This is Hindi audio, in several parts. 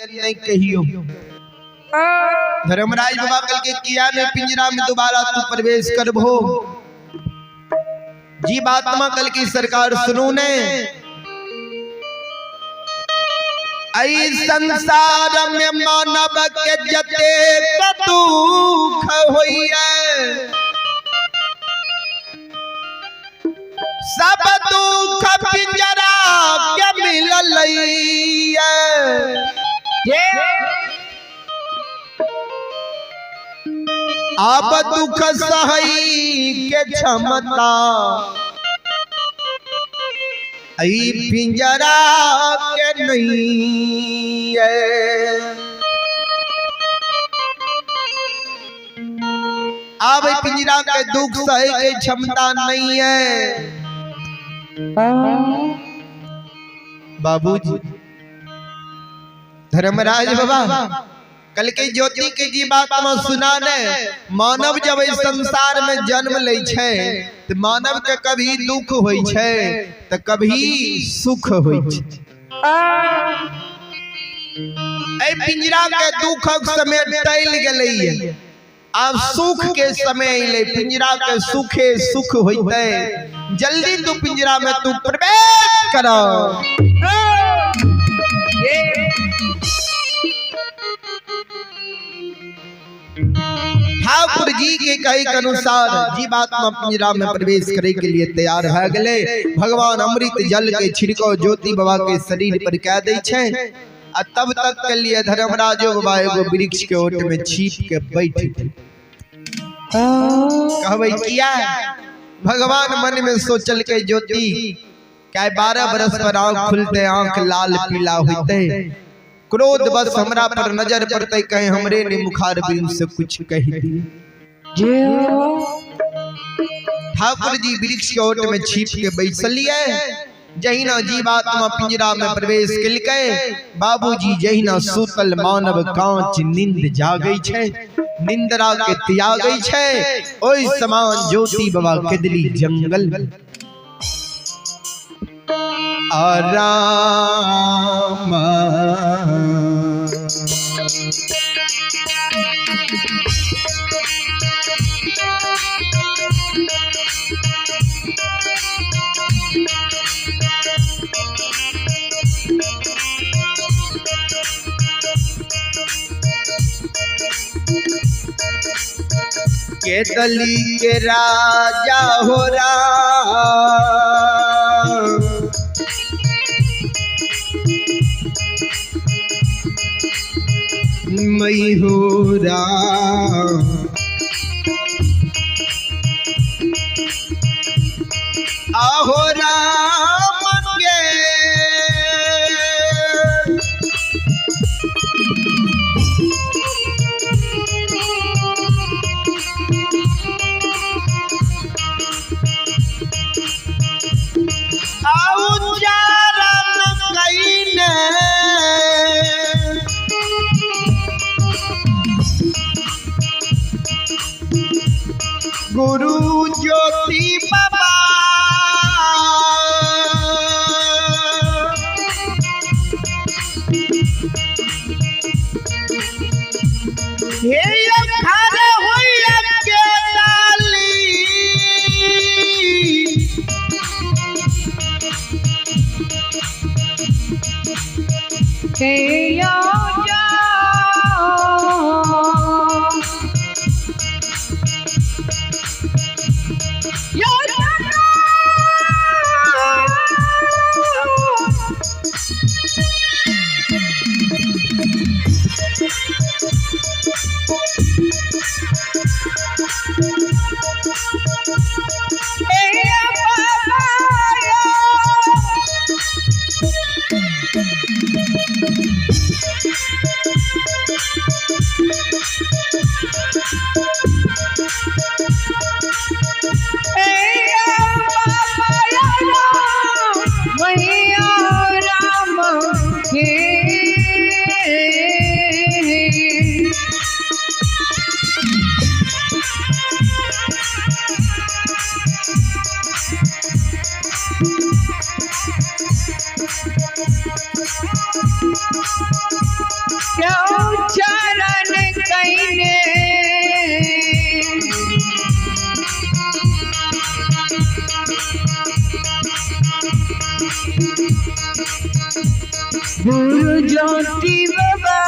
नहीं कहियो। धर्मराज बाबा कल के किया ने पिंजरा में दोबारा तू प्रवेश करबो। जी बात में कल की सरकार सुनो ने। आई संसार में मानव के जते दुख होइए, सब दुख पिंजरा के मिललइए। अब दुख सहई के क्षमता आई पिंजरा के नहीं है। अब पिंजरा के दुख सहे के क्षमता नहीं है। बाबूजी धर्मराज बाबा कल के ज्योति के जी बात में सुना ने। मानव जब इस संसार में जन्म ले छे तो मानव के कभी दुख होई छे तो कभी सुख होई छे। ए पिंजरा के दुख समय टल गेलैये, अब सुख के समय ले। पिंजरा के सुखे सुख होइते, जल्दी तू पिंजरा में तू प्रवेश करो। ठाकुर जी के कहे के अनुसार जी बात में पिंजरा में प्रवेश करे के लिए तैयार हो गए। भगवान अमृत जल के छिड़को ज्योति बाबा के शरीर पर कह दे छे। तब तक के लिए धर्मराज बाबा एगो वृक्ष के ओट में छिप के बैठ गए। कहबै किया? भगवान मन में सोचल के ज्योति क्या 12 बरस पर आंख खुलते आंख लाल पीला होते, क्रोध बस हमरा पर नजर पड़ते, कहे हमरे ने मुखार बिन से कुछ कह दिए। ठाकुर जी वृक्ष के ओट में छिप के बैठलिए। जहिना जी बात में पिंजरा में प्रवेश कलके, बाबूजी जहिना सुतल मानव कांच नींद जागई छे, निंद्रा के त्यागई छे, ओई समान ज्योति बाबा केदली जंगल में आराम। केदली के राजा हो राम, मैं हो राम। आहो राम के गुरु ज्योति बाबा हे खड़े होइया के डाली, हे क्यों चरण कईने गुरु ज्योति बाबा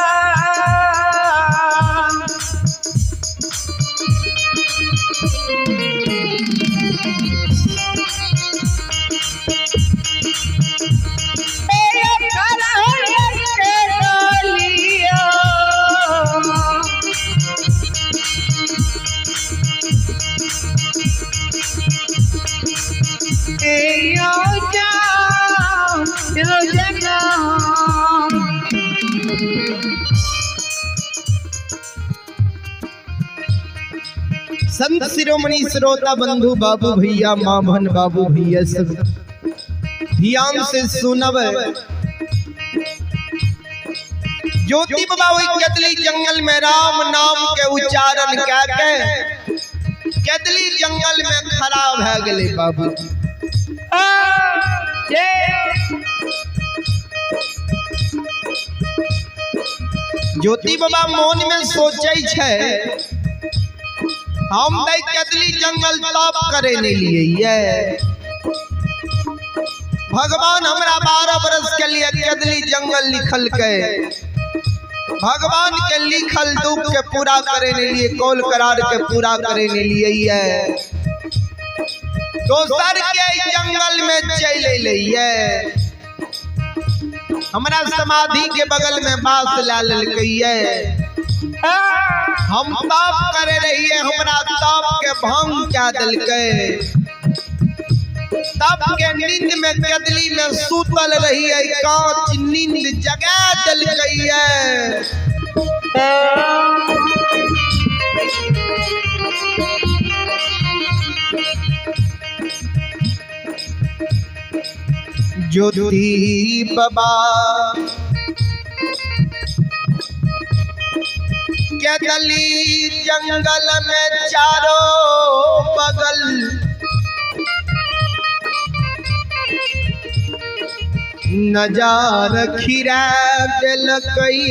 संत शिरोमणि श्रोता बंधु बाबू भैया माँ बहन बाबू भैया सब ध्यान से सुनब। ज्योति बाबा वही केतली जंगल में राम नाम के उच्चारण करके केतली जंगल में खड़ा भे गए बाबू। ज्योति बाबा मन में सोचे छे हम केतली जंगल तप करे नहीं लिए ये भगवान हमरा 12 बरस के लिए केतली जंगल लिखल के भगवान के लिखल दुख के पूरा करे नहीं लिए कौल करार के पूरा करे नहीं लिए ये दोसर के जंगल में चले लिए हमरा समाधि के बगल में बास ला ललकइए हम तप करे रहिए हमरा तप के भंग क्या दलके तप के नींद में केतली में सुतल रहिए कांच नींद जगा दलकइए। ज्योति बाबा केतली जंगल में चारों बगल नजार खिरा दिलकई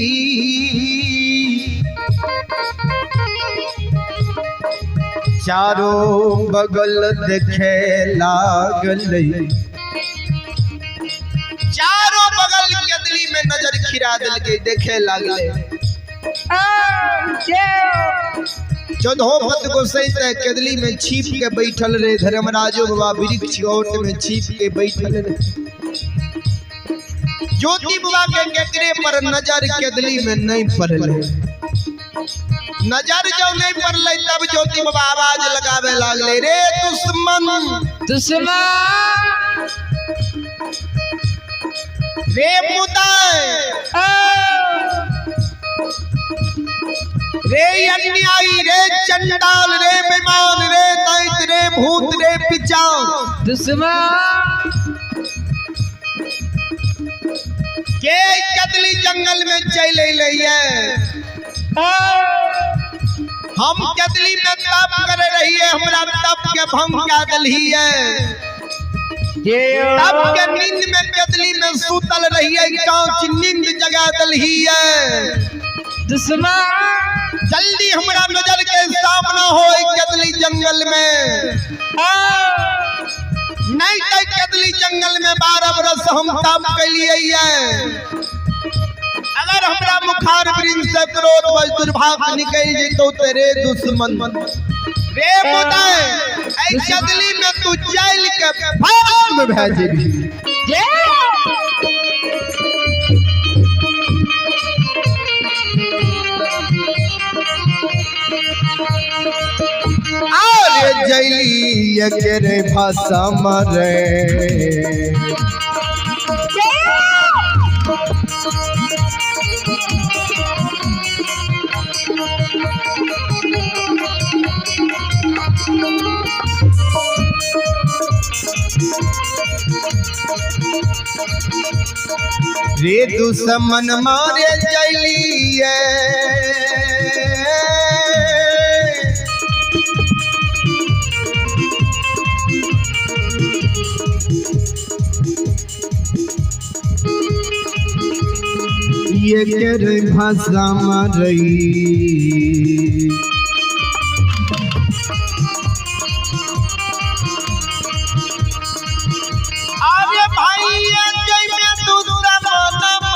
चारों बगल देखे लागल चारों बगल केतली में नजर खिरा दिल के देखे लागले। चौधोपत गोसाई ते केतली में छिप के बैठल रे धर्मराजो बाबा वृक्ष ओट में छिप के बैठल रे। ज्योति बाबा के केकरे पर नजर केतली में नहीं पड़ले नजर जो नहीं पड़ले तब ज्योति बाबा आवाज लगावे लागले रे दुश्मन दुश्मन रे मुदाय रे अन्यायी रे चंडाल रे बेईमान रे दैत रे भूत रे पिचान दुश्मन के केतली जंगल में चले लइए हम केतली में तप करे रहिए हमरा तप के भंग का दलहिए तप के नींद में केतली में सुतल रहिए कांच नींद जगा दलहिए। दुश्मन जल्दी हमरा नजर के सामना हो केतली जंगल में नहीं तो केतली जंगल में 12 बरस हम तप कलिए अगर हमरा मुखार वृंद से क्रोध व दुर्भाग निकल जइतो तेरे दुश्मन रे मुदाय ऐ केतली में तू चल के फाड़ में भेजबी। अरे जैली एकरे भाषा मरे रे दुश्मन मारे जैली ये कर भाषा मारई अरे भाई ये जय में दूसरा मनम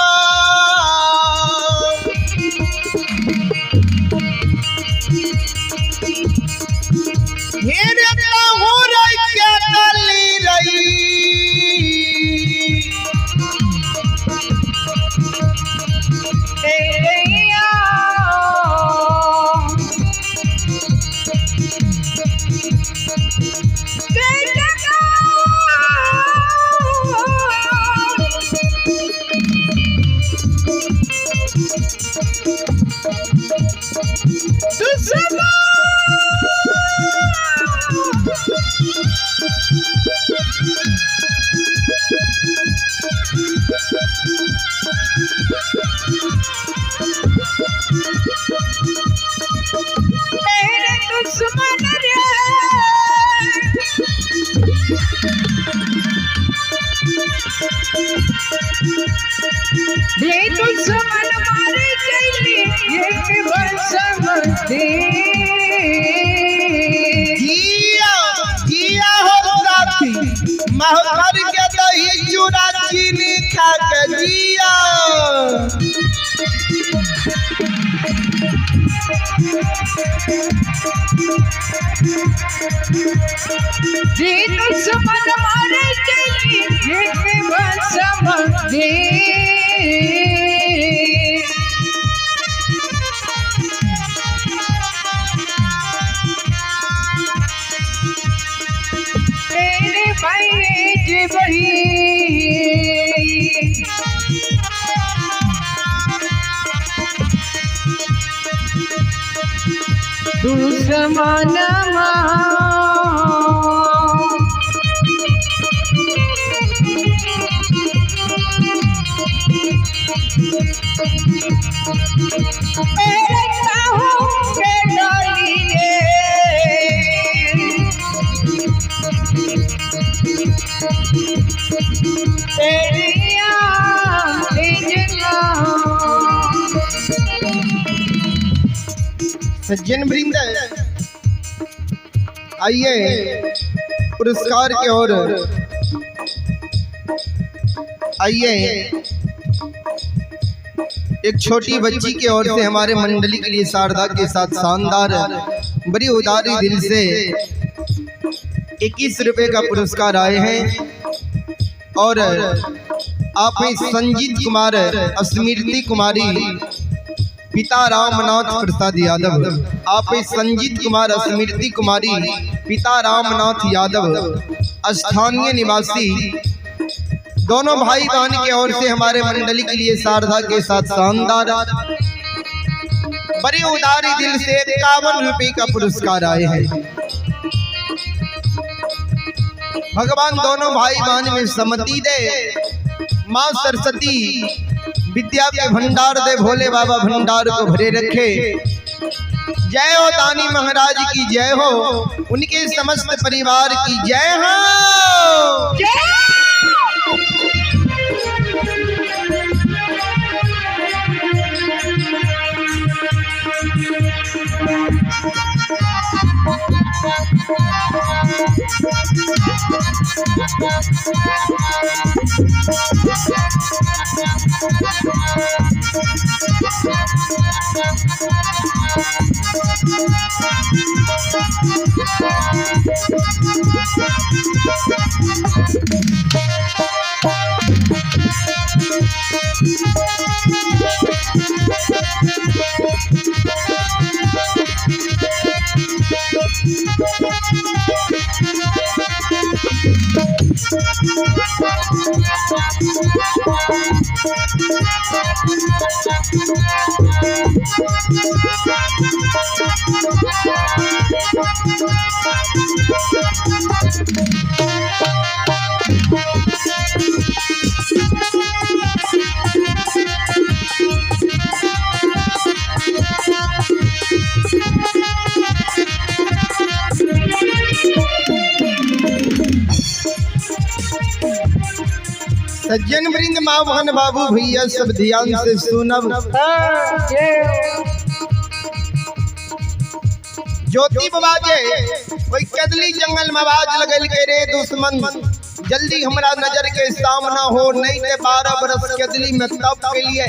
हेरे ताहू रई के गली रई महकर के दही चूड़ा चीनी खा के जिया दुश्मन मारे चली एक समझे तेरे भाई बड़ी दुश्मन सज्जन वृंद आइए पुरस्कार की ओर आइए। एक छोटी बच्ची की ओर से हमारे मंडली के लिए शारदा के साथ शानदार बड़ी उदारी दिल से 21 रुपए का पुरस्कार आए हैं और आप संजीत कुमार स्मृति कुमारी पिता रामनाथ प्रसाद यादव आप संजीत कुमार स्मृति कुमारी पिता रामनाथ यादव स्थानीय निवासी दोनों भाई बहन की ओर से हमारे मंडली के लिए शारदा के साथ शानदार बड़ी उदारी दिल से 51 रुपए का पुरस्कार आए हैं। भगवान दोनों भाई बहन में सम्मति दे, माँ सरस्वती विद्या के भंडार दे, भोले बाबा भंडार को भरे रखे। जय हो दानी महाराज की जय हो, उनके समस्त परिवार की जय हो। सज्जन वृंद माँ बहन बाबू भैया सब ध्यान से सुनब। ज्योति बाबा के कोई कदली जंगल में आवाज लगल के रे दुश्मन जल्दी हमरा नजर के सामना हो, नहीं ते 12 बरस कदली में तप के लिए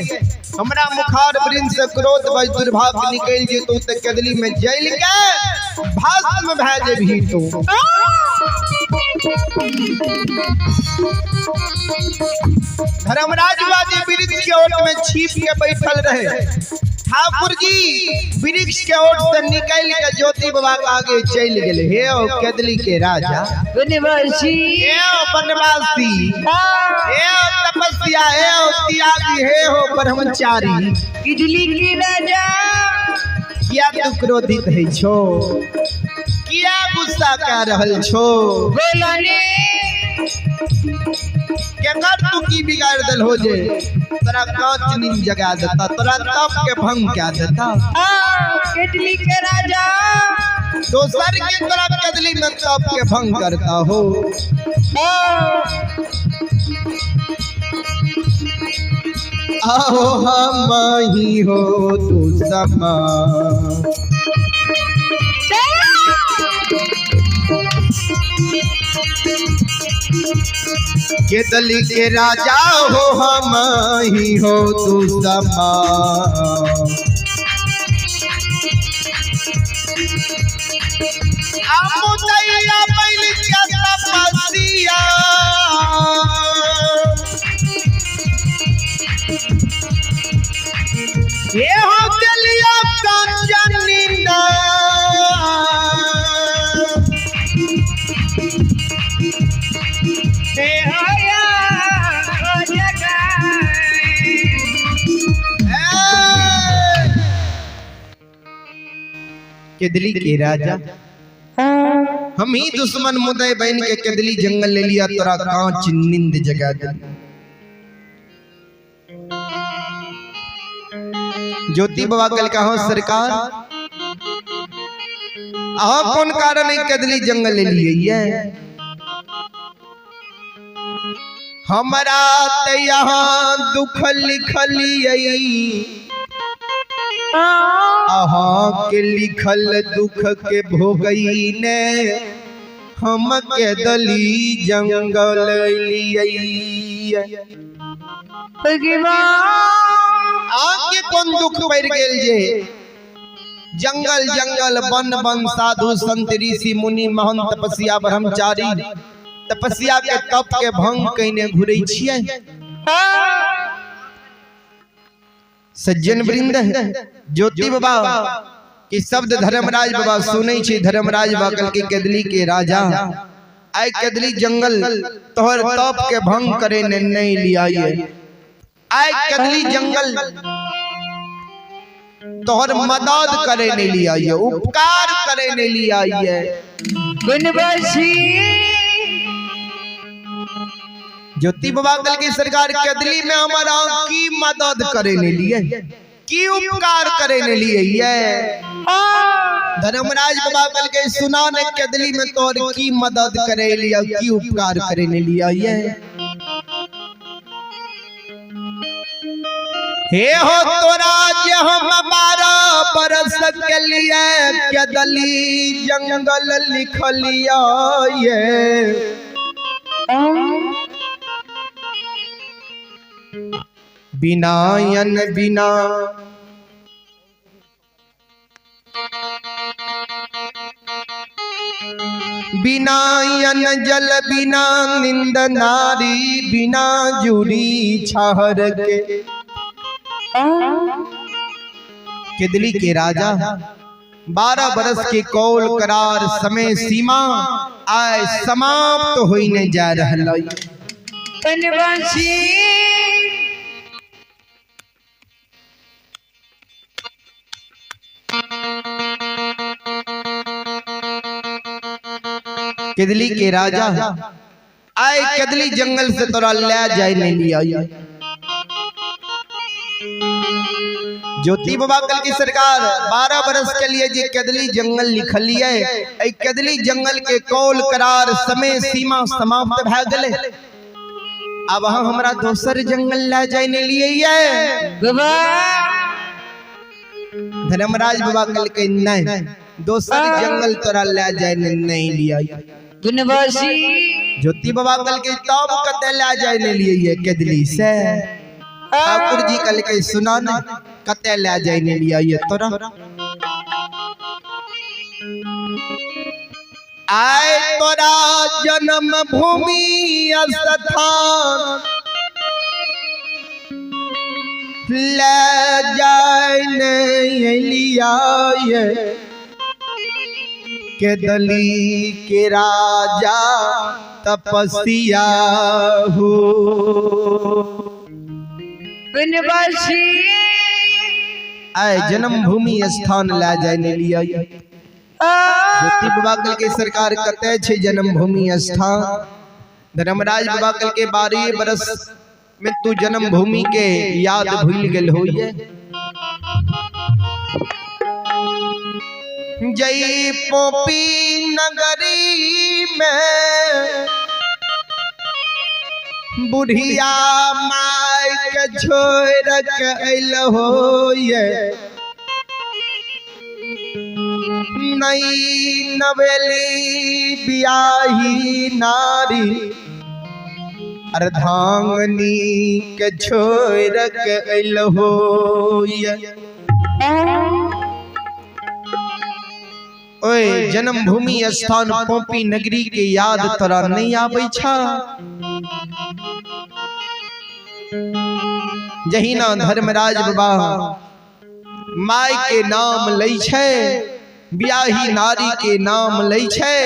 हमरा मुखार वृंद से क्रोध बज दुर्भाग्य निकल जे तो ते कदली में जल के भस्म भेजे भी तो। धर्मराज बाजी वृक्ष के ओट में छिप के बैठल रहे। ठाकुर जी वृक्ष के ओट से निकल के ज्योति बाबा के आगे चल गए। हे ओ कदली के राजा बनवासी, हे ओ बनवासी, हे ओ तपस्या, हे ओ त्यागी, हे हो ब्रह्मचारी, कदली के राजा किया तू क्रोधित है छो, किया गुस्सा कर रहल छो, बोलने केकर तू की बिगाड़ दल हो जे, तोरा कांच नींद जगा देता, तोरा तप के भंग क्या देता। कदली के राजा दोसर के तोरा कदली में तप के भंग करता हो। आओ हम ही हो तू समा, कदली के राजा हो हम ही हो तू समा। आमुदैया बैल के तपस्या, ये हो कलिया कांचन निंदा, हे आया कदली के राजा हम ही दुश्मन मुदय बहन के कदली जंगल ले लिया, तोरा कांच नींद जगा दे। ज्योति बाबा कल कहा सरकार आप कौन कारण है कदली जंगल ले लिए? हमारा ते यहाँ दुख लिखलिए, अहाँ के लिखल दुख के भोगई ने हम कदली जंगल लिए। आगे कौन दुख पड़ गेल जे जंगल जंगल वन वन साधु संत ऋषि मुनि महंत तपस्या ब्रह्मचारी तपस्या के तप के भंग कइने घुरै छियै। सज्जन वृंद ज्योति बाबा के शब्द धर्मराज बाबा सुनै छी। धर्मराज बाबा कल के कदली के राजा आइ कदली जंगल तोहर तप के भंग करे ने नहीं लियाइए। आइ कदली जंगल तोहर मदद करे ने लियाइए, उपकार करे ने लियाइए। बनवासी ज्योति बाबा कल की सरकार कदली में हमारा की मदद करे ने लिए, की उपकार करे ने लिए ये। धर्मराज बाबा कल के सुना ने कदली में तोर की मदद करे लिया, की उपकार करे ने लिया ये। हे हो तोरा जे हम 12 बरस के लिए कदली जंगल लिख लिया ये। बिनायन बिना बिनायन जल बिना निंद नारी बिना जुड़ी छहर के। कदली के राजा 12 बरस के कौल करार समय सीमा आय समाप्त होने जा रहा। बनवासी कदली के राजा आए कदली जंगल से तोरा ले जाए नहीं लिया। ज्योति बाबा कल की सरकार 12 बरस के लिए जे कदली जंगल लिखल लिए। कदली जंगल के कौल करार समय सीमा समाप्त भ गए। अब हमरा दोसर जंगल ले जाने लिए ये बाबा धर्मराज बाबा कल के नहीं दोसर जंगल तोरा ले जाने नहीं लिया बनवासी ज्योति बाबा कल के तब कते ले जाने लिए ये केदली से ठाकुर जी कल के सुना न कते ले जाने लिया ये तोरा आए तोरा जन्म भूमि स्थान ले जाने लिया ये केदली के राजा तपस्या हो बनवासी आए जन्म भूमि स्थान ले जाने लिया ज्योति बाबा कल के सरकार कते छे जन्म भूमि स्थान धर्मराज बाबा कल के 12 बरस में तू जन्म भूमि के याद भूल गेल होइए जई पोपी नगरी में बुढ़िया माय के छोड़ के अइल होइए नई नवेली बियाही नारी अर्धांगनी के छोड़ के अइल होइए ओए जन्म भूमि स्थान पोपी नगरी के याद तोरा नहीं आबै छा जहिना धर्मराज बाबा माय के नाम लै छै बियाही नारी के नाम लै छै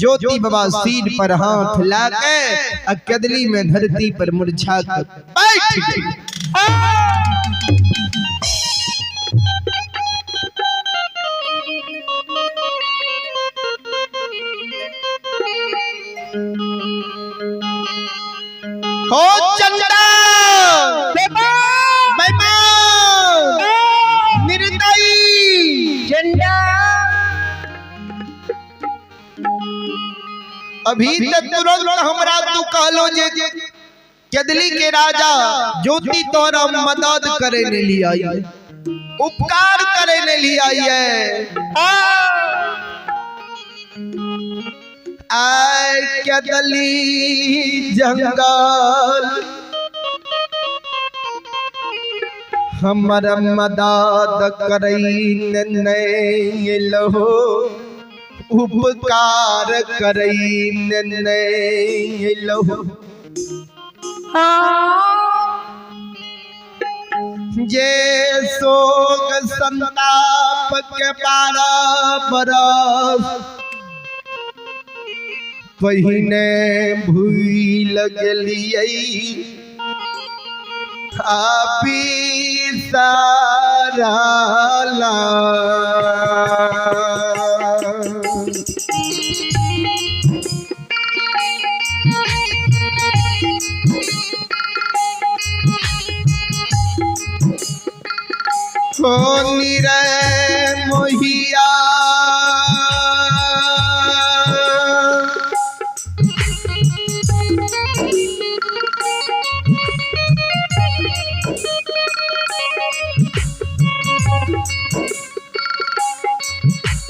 ज्योति बाबा सिर पर हाथ लाके आ केदली में धरती पर मूर्छा के बैठ गई हो चंदा निर्दयी झंडा अभी तक तुरंत हमरा तू कहलो जे केदली के राजा ज्योति तोरा मदद करे ने लिया उपकार करे ने लिया आय केदली जंगल हमर मदद करई ने लहो उपकार करई ने लहो जे शोक संताप के 12 बरस पहिने भूल गेलियै आपी सारा ला होनी रे मोहिया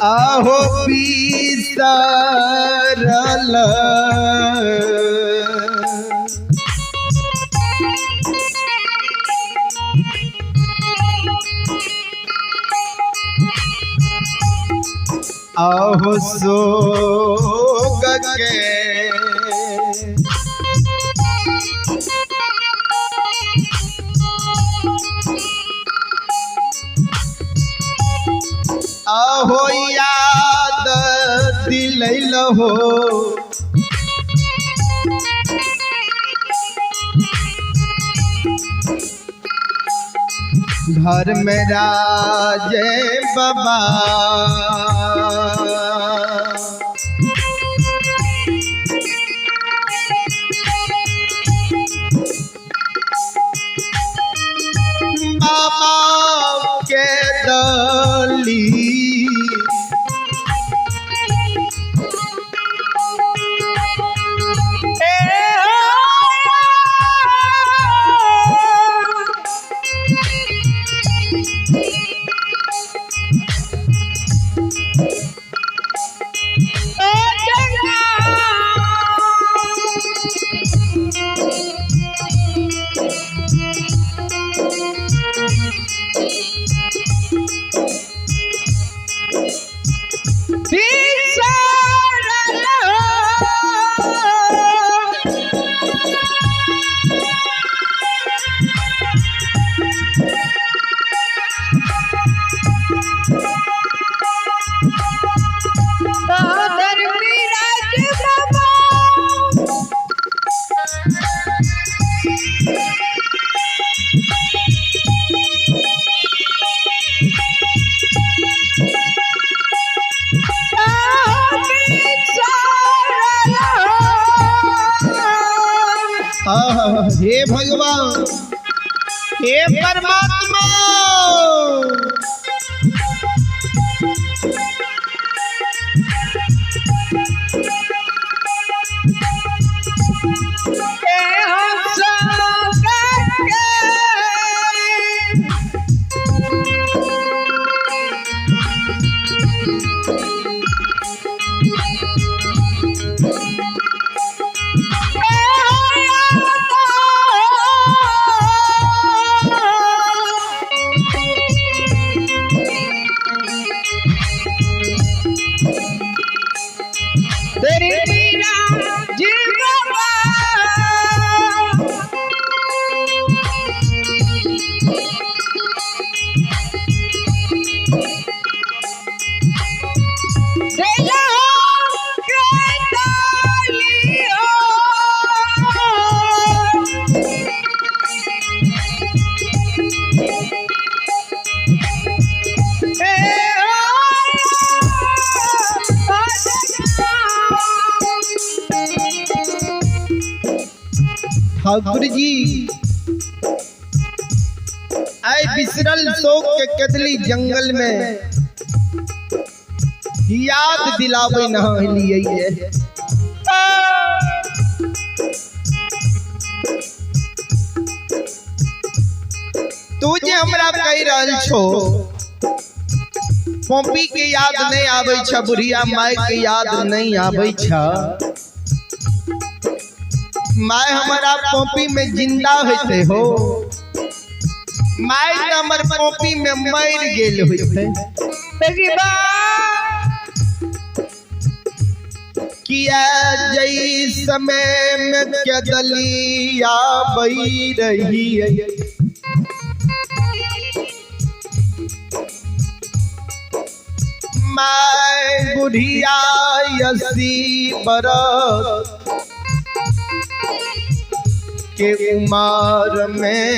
आहो पीसरल आहो सोग के आहो याद दिलैल हो घर में राजे बाबा बाबा के दली हे भगवान, हे परमात्मा, ठाकुर जी आए बिसरल शोक के कदली जंगल में याद दिलावे नहलिए। तू जे हमरा कह रहल छो पोपी के याद नहीं आवे छ, बुढ़िया माय के याद नहीं आवे छ। माय हमारा पोपी में जिंदा होते हो, माय तो हमर पोपी में मर गेल होते। किया जई समय में कदलिया बई रही है, माय बुढ़िया 80 बरस के उमर में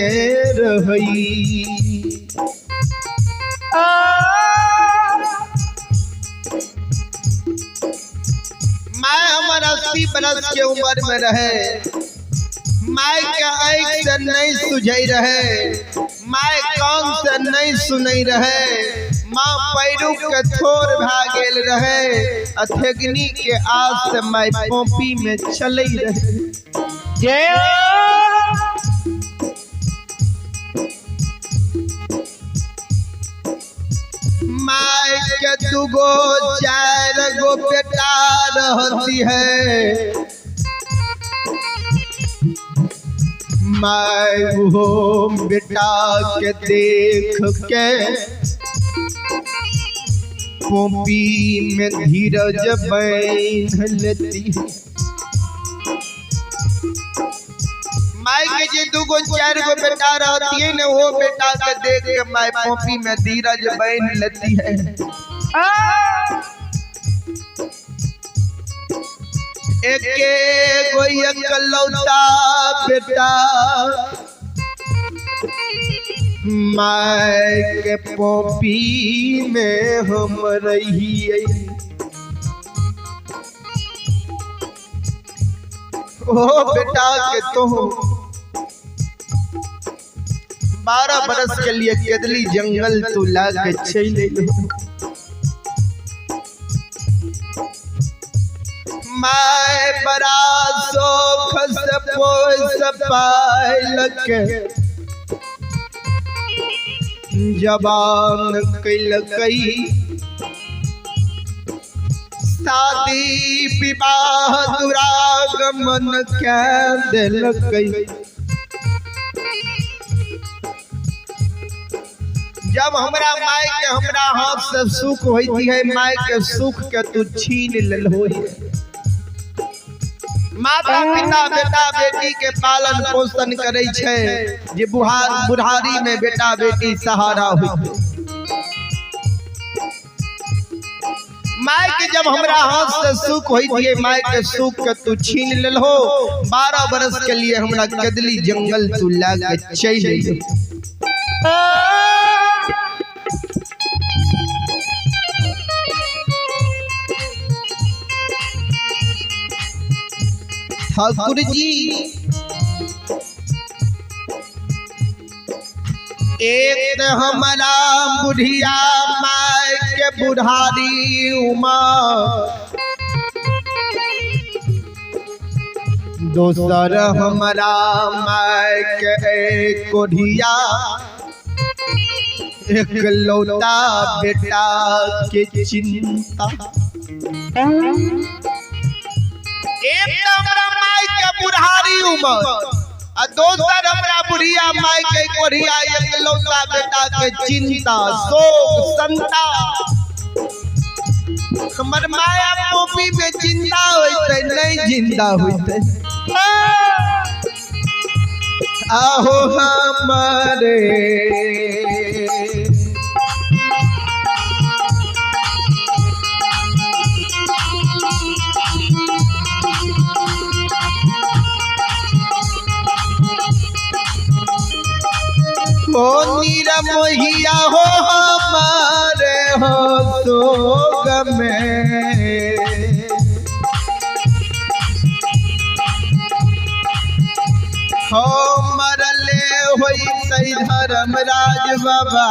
रही। माय हमारा 80 बरस के उम्र में रहे, माय के आँख से नहीं सुझई रहे, माय कान से नहीं सुनई रहे, माँ पैरू के थोर भा गेल रहे, अथेगनी के आस से माय पोपी में चलई रहे। माय के 2 गो 4 गो बेटा रहती है, माय वो बेटा के देख के पोपी में धीरज बांध लेती। माय के जे 2 गो 4 गो बेटा रहती है न, वो बेटा के देख के माय पोपी में धीरज बांध लेती है। एक गो एकलौता बेटा माय के पोपी में हम रही। ओ बेटा के तो 12 बरस के लिए केदली जंगल तू लाके चले लो। माय बड़ा सोख से पोस पायल के जवान कैलकई, शादी विवाह दुरागमन के दिलकई। जब हमरा माय के हमरा हाथ से सुख होती है, माय के सुख के तू छीन लेलहो। माता पिता बेटा बेटी के पालन पोषण करे छे, जे बुढ़ारी में बेटा बेटी सहारा होते। माय के जब हमरा हाथ से सुख होती है, माय के सुख के तू छीन लेलहो। 12 बरस के लिए हमरा केदली जंगल तू लाके चल ले। ठाकुर जी एक त हमारा बुढ़िया माय के बुढ़ारी उमर, दोसर हमारा माय के कोढ़िया, एक लौटा बेटा के चिंता। एक तो हमरा माय के बुढ़ारी उमर और दोसर हमरा बुढ़िया माय के कोढ़िया, एक लौटा बेटा के चिंता शोक संता। हमर माया पोपी में जिंदा होइते नहीं जिंदा होइते, आहो हमारे ओ नीरा मोहिया हो हमारे हो सोग में, हो मरले होई तई धर्मराज बाबा।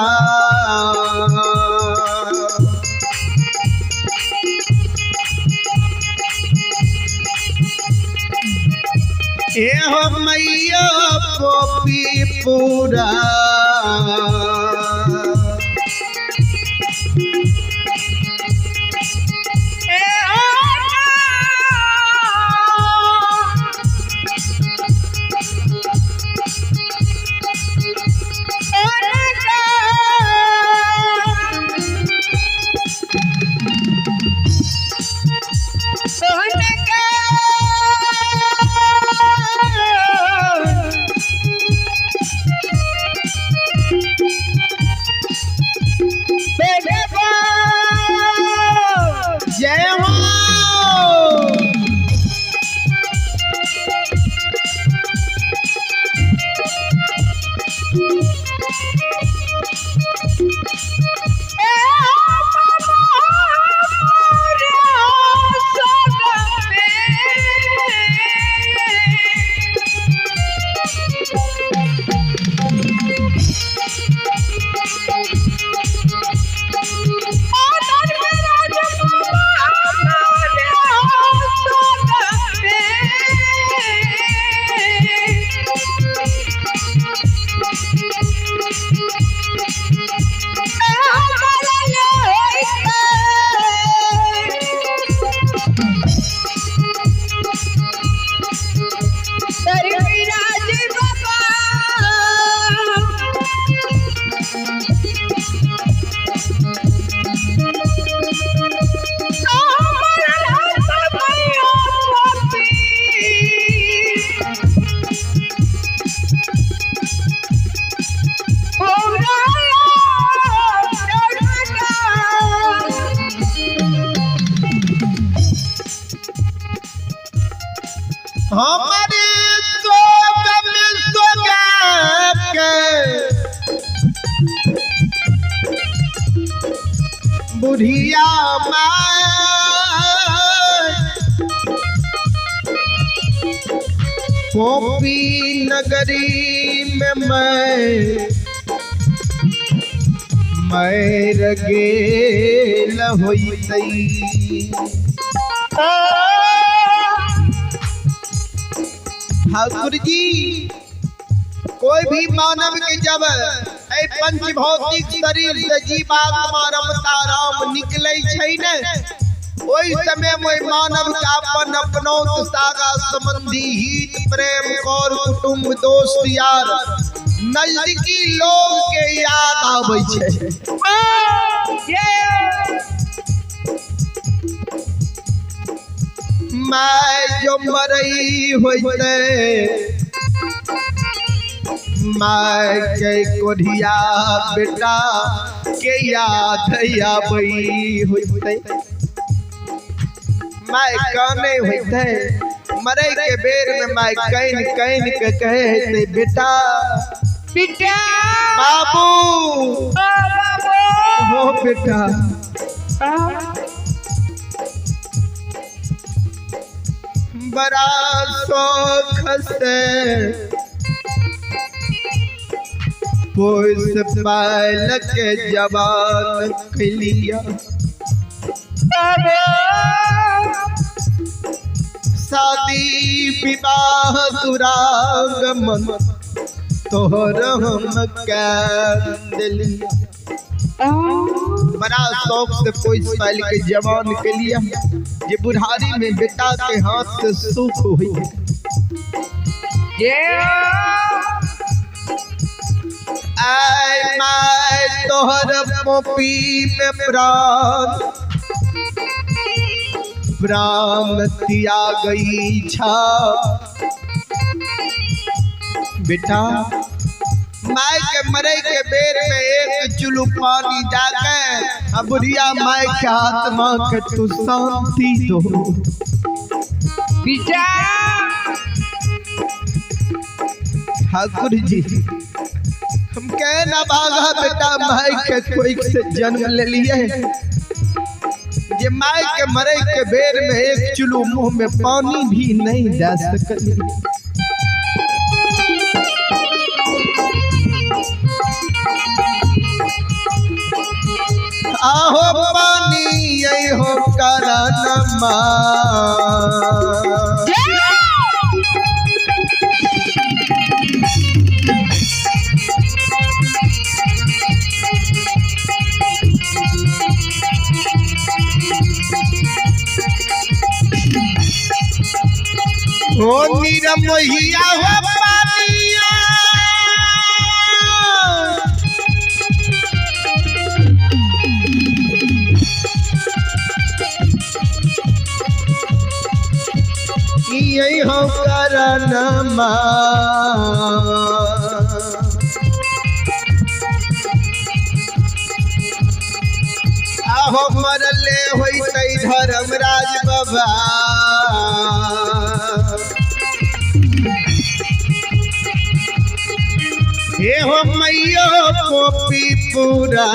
ए हो मैया पोपी पूरा, जय हो। हमारे सोग में सोगा के बुढ़िया माय, पोपी नगरी में मैं गेल होइतई। ठाकुर जी, कोई भी मानव के जब पंच भौतिक शरीर से जीवात्मा रमता राम निकले छै ने, ओई समय में मानव का अपन अपनौत सागा संबंधी हित प्रेम और कुटुंब दोस्त यार नजदीकी लोग के याद आबै छै। मैं जो मरई होइते माय के कोढ़िया बेटा के याद आबई होइते, माय काने होइते मरे के बेर में माय कैन कैन के कहे बेटा बेटा बाबू हो बेटा। बड़ा शौक से पोस पायल के जवान कलिया शादी विवाह दुरागमन तोहर हम कैंदलिया बड़ा शौक से पोस पायल के जवान कलिया ये बुढ़ारी में बेटा के हाथ से सुख हुई आय माय तोहर पोपी में प्राण तिया गई छा बेटा माय के मरे के बेर में एक चुल्लू पानी जाके अब बुढ़िया माय के आत्मा के तू शांति दो पिता ठाकुर जी हम कह ना भागा बेटा माय के कोई से जन्म ले लिए ये माय के मरे के बेर में एक चुल्लू मुंह में पानी भी नहीं दे सकली आहो पानी यही हो करनमा ओ निरमोहिया हो पानिया यही हो करनमा आहो मरले होई तई धर्मराज बाबा हे हो मैयो पोपी पूरा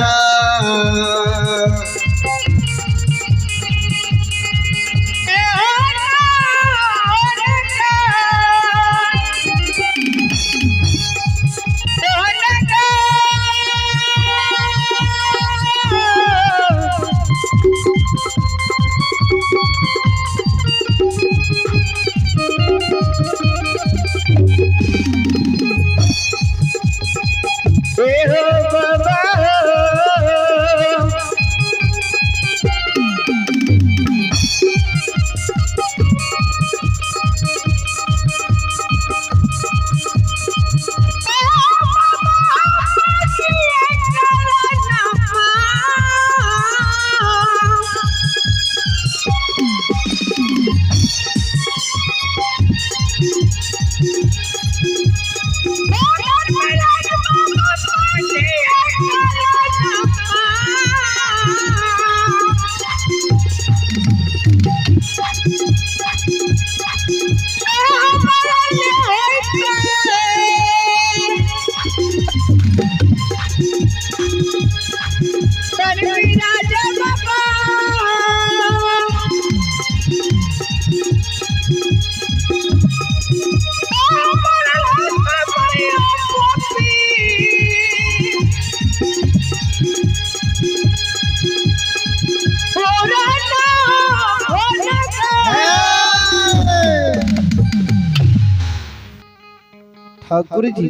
ठाकुर जी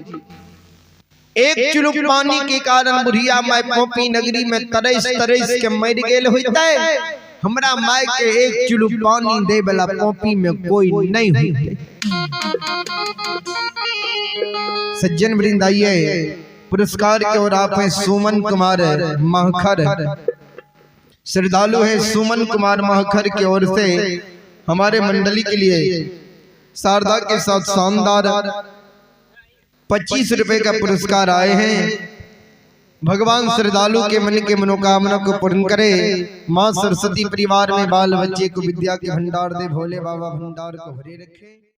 एक चुल्लू पानी के कारण बुढ़िया माय पोपी नगरी में तरस तरस के मर गेल होता है हमरा माय के एक चुल्लू पानी दे वाला पोपी में कोई नहीं होते सज्जन वृंद आइए पुरस्कार के और आप हैं सुमन कुमार महखर श्रद्धालु है सुमन कुमार महखर की ओर से हमारे मंडली के लिए शारदा के साथ शानदार 25 रुपए का पुरस्कार आए हैं। भगवान श्रद्धालु के मन के मनोकामना को पूर्ण करे। माँ सरस्वती परिवार में बाल बच्चे को विद्या के भंडार दे, भोले बाबा भंडार को भरे रखे।